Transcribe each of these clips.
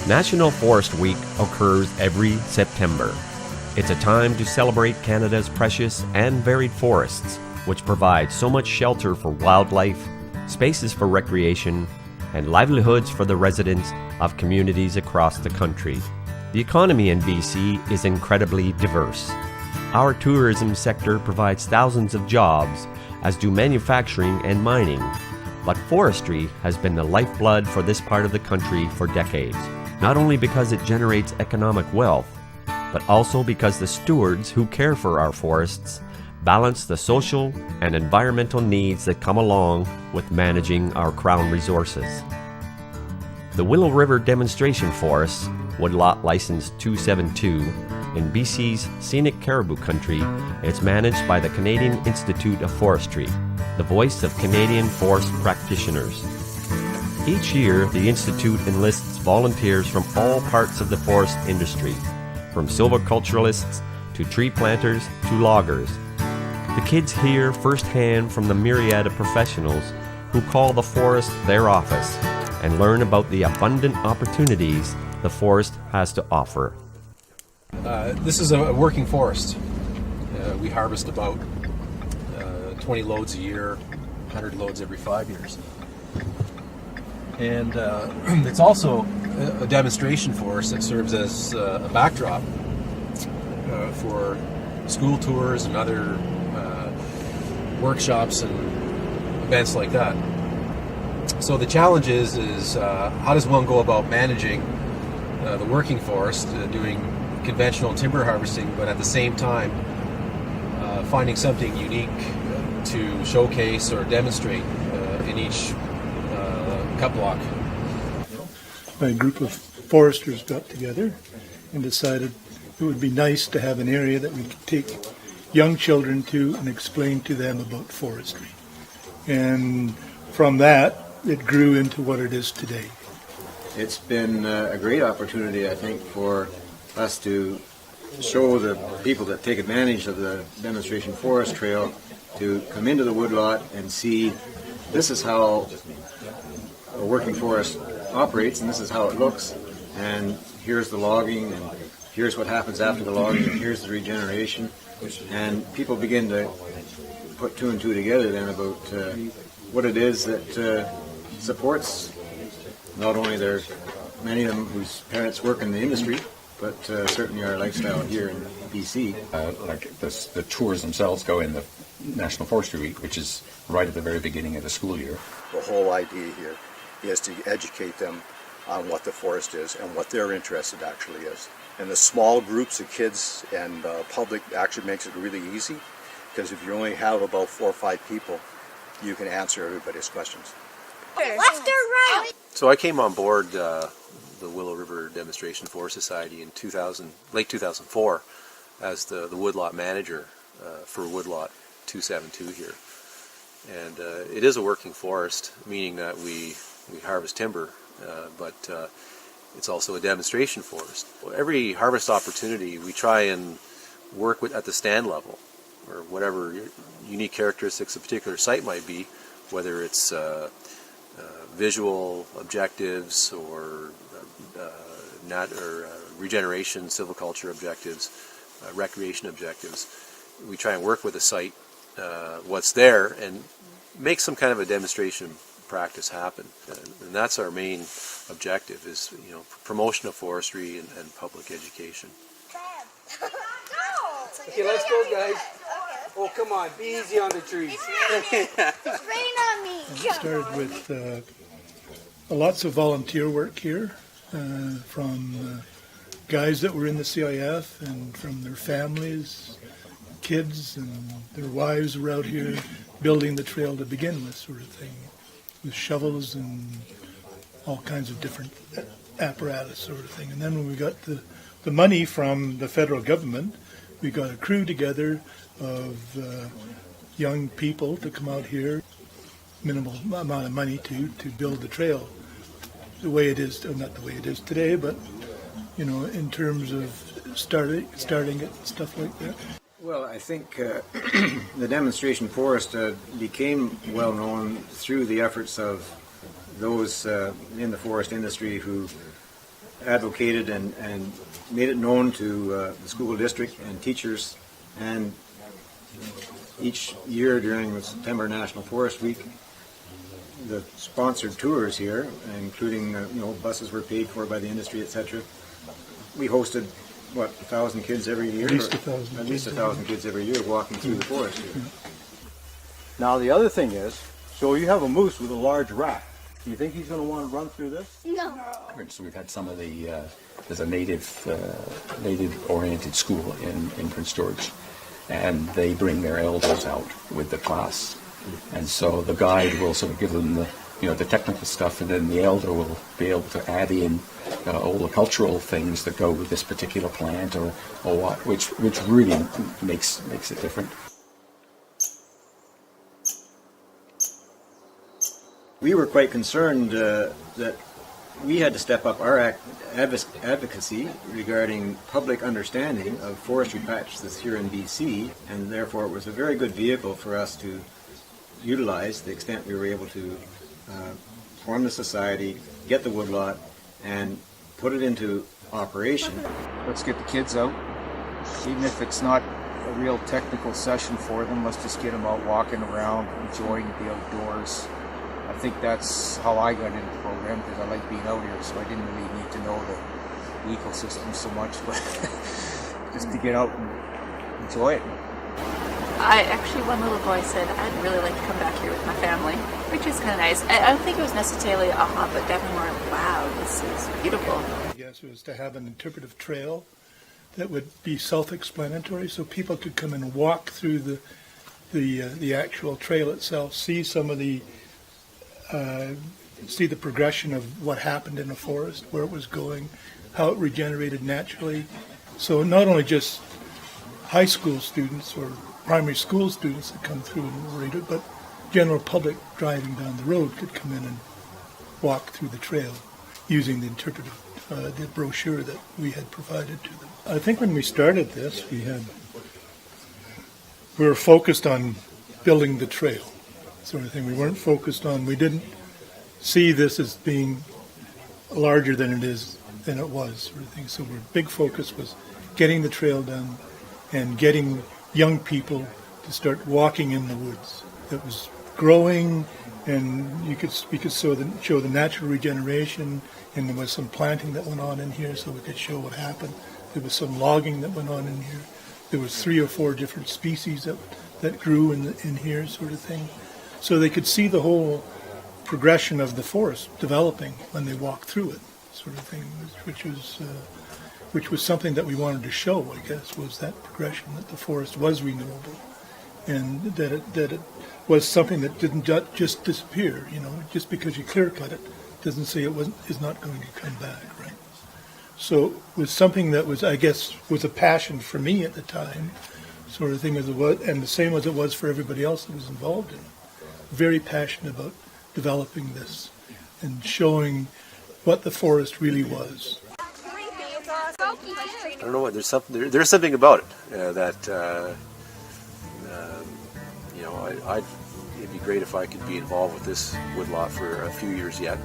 National Forest Week occurs every September. It's a time to celebrate Canada's precious and varied forests, which provide so much shelter for wildlife, spaces for recreation, and livelihoods for the residents of communities across the country. The economy in BC is incredibly diverse. Our tourism sector provides thousands of jobs, as do manufacturing and mining. But forestry has been the lifeblood for this part of the country for decades, not only because it generates economic wealth, but also because the stewards who care for our forests balance the social and environmental needs that come along with managing our crown resources. The Willow River Demonstration Forest, Woodlot License 272, in BC's scenic Cariboo country, is managed by the Canadian Institute of Forestry, the voice of Canadian forest practitioners. Each year, the Institute enlists volunteers from all parts of the forest industry, from silviculturalists to tree planters to loggers. The kids hear firsthand from the myriad of professionals who call the forest their office and learn about the abundant opportunities the forest has to offer. This is a working forest. We harvest about 20 loads a year, 100 loads every 5 years. And it's also a demonstration forest that serves as a backdrop for school tours and other workshops and events like that. So the challenge is how does one go about managing the working forest, doing conventional timber harvesting, but at the same time finding something unique to showcase or demonstrate in each cut block. A group of foresters got together and decided it would be nice to have an area that we could take young children to and explain to them about forestry. And from that, it grew into what it is today. It's been a great opportunity, I think, for us to show the people that take advantage of the Demonstration Forest Trail to come into the woodlot and see this is how a working forest operates and this is how it looks, and here's the logging and here's what happens after the logging and here's the regeneration, and people begin to put two and two together then about what it is that supports not only their many of them whose parents work in the industry, but certainly our lifestyle here in BC. The tours themselves go in the National Forestry Week, which is right at the very beginning of the school year. The whole idea here is to educate them on what the forest is and what their interest it actually is. And the small groups of kids and public actually makes it really easy, because if you only have about 4 or 5 people, you can answer everybody's questions. Left or right? So I came on board the Willow River Demonstration Forest Society in late 2004 as the woodlot manager for Woodlot 272 here. And it is a working forest, meaning that we harvest timber, but it's also a demonstration forest. Every harvest opportunity we try and work with at the stand level, or whatever unique characteristics a particular site might be, whether it's visual objectives or regeneration, silviculture objectives, recreation objectives. We try and work with the site, what's there, and make some kind of a demonstration practice happen. And that's our main objective, is promotion of forestry and public education. Okay, let's go, guys. Oh, come on, be easy on the trees. It's raining on me. We started with lots of volunteer work here from guys that were in the CIF and from their families, kids and their wives were out here building the trail to begin with, sort of thing, with shovels and all kinds of different apparatus sort of thing. And then when we got the money from the federal government, we got a crew together of young people to come out here, minimal amount of money to build the trail the way it is, not the way it is today, but in terms of starting it, stuff like that. Well, I think the demonstration forest became well known through the efforts of those in the forest industry who advocated and made it known to the school district and teachers, and each year during the September National Forest Week, the sponsored tours here, including buses were paid for by the industry, etc. We hosted 1,000 kids every year, At least 1,000. At least 1,000 kids every year walking through the forest here. Now the other thing is, so you have a moose with a large rat. Do you think he's going to want to run through this? No. So we've had some of the, there's a native-oriented school in Prince George, and they bring their elders out with the class. And so the guide will sort of give them the technical stuff, and then the elder will be able to add in all the cultural things that go with this particular plant or what, which really makes it different. We were quite concerned that we had to step up our advocacy regarding public understanding of forestry practices here in BC, and therefore it was a very good vehicle for us to utilize to the extent we were able to form the society, get the woodlot, and put it into operation. Let's get the kids out, even if it's not a real technical session for them. Let's just get them out walking around, enjoying the outdoors. I think that's how I got into the program, because I like being out here, so I didn't really need to know the ecosystem so much, but just to get out and enjoy it. One little boy said, I'd really like to come back here with my family, which is kind of nice. I don't think it was necessarily aha, but definitely more, wow, this is beautiful. I guess it was to have an interpretive trail that would be self-explanatory, so people could come and walk through the actual trail itself, see some of the see the progression of what happened in the forest, where it was going, how it regenerated naturally. So not only just high school students or primary school students that come through and read it, but general public driving down the road could come in and walk through the trail using the interpretive, the brochure that we had provided to them. I think when we started this, we were focused on building the trail, sort of thing. We didn't see this as being larger than it was, sort of thing. So our big focus was getting the trail done and getting young people to start walking in the woods. It was growing, and we could show the natural regeneration, and there was some planting that went on in here, so we could show what happened. There was some logging that went on in here. There was 3 or 4 different species that grew in here, sort of thing. So they could see the whole progression of the forest developing when they walked through it, sort of thing, which was something that we wanted to show, I guess, was that progression, that the forest was renewable, and that it was something that didn't just disappear. Just because you clear cut it doesn't say is not going to come back, right? So it was something that was, I guess, was a passion for me at the time, sort of thing as it was, and the same as it was for everybody else that was involved in it. Very passionate about developing this and showing what the forest really was. I don't know what, there's something about it that it'd be great if I could be involved with this woodlot for a few years yet,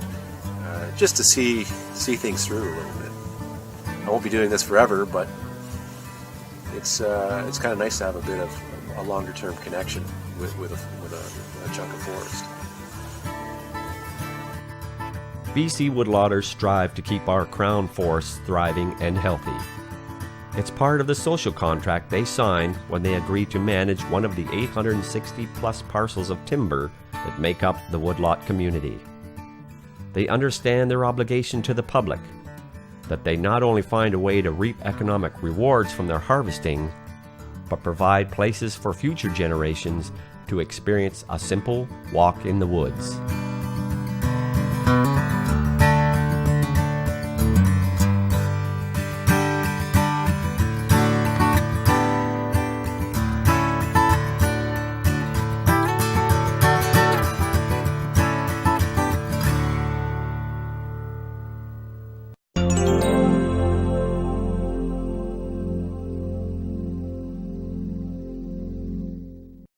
just to see things through a little bit. I won't be doing this forever, but it's kind of nice to have a bit of a longer term connection with a chunk of forest. BC woodlotters strive to keep our crown forests thriving and healthy. It's part of the social contract they signed when they agreed to manage one of the 860 plus parcels of timber that make up the woodlot community. They understand their obligation to the public, that they not only find a way to reap economic rewards from their harvesting, but provide places for future generations to experience a simple walk in the woods.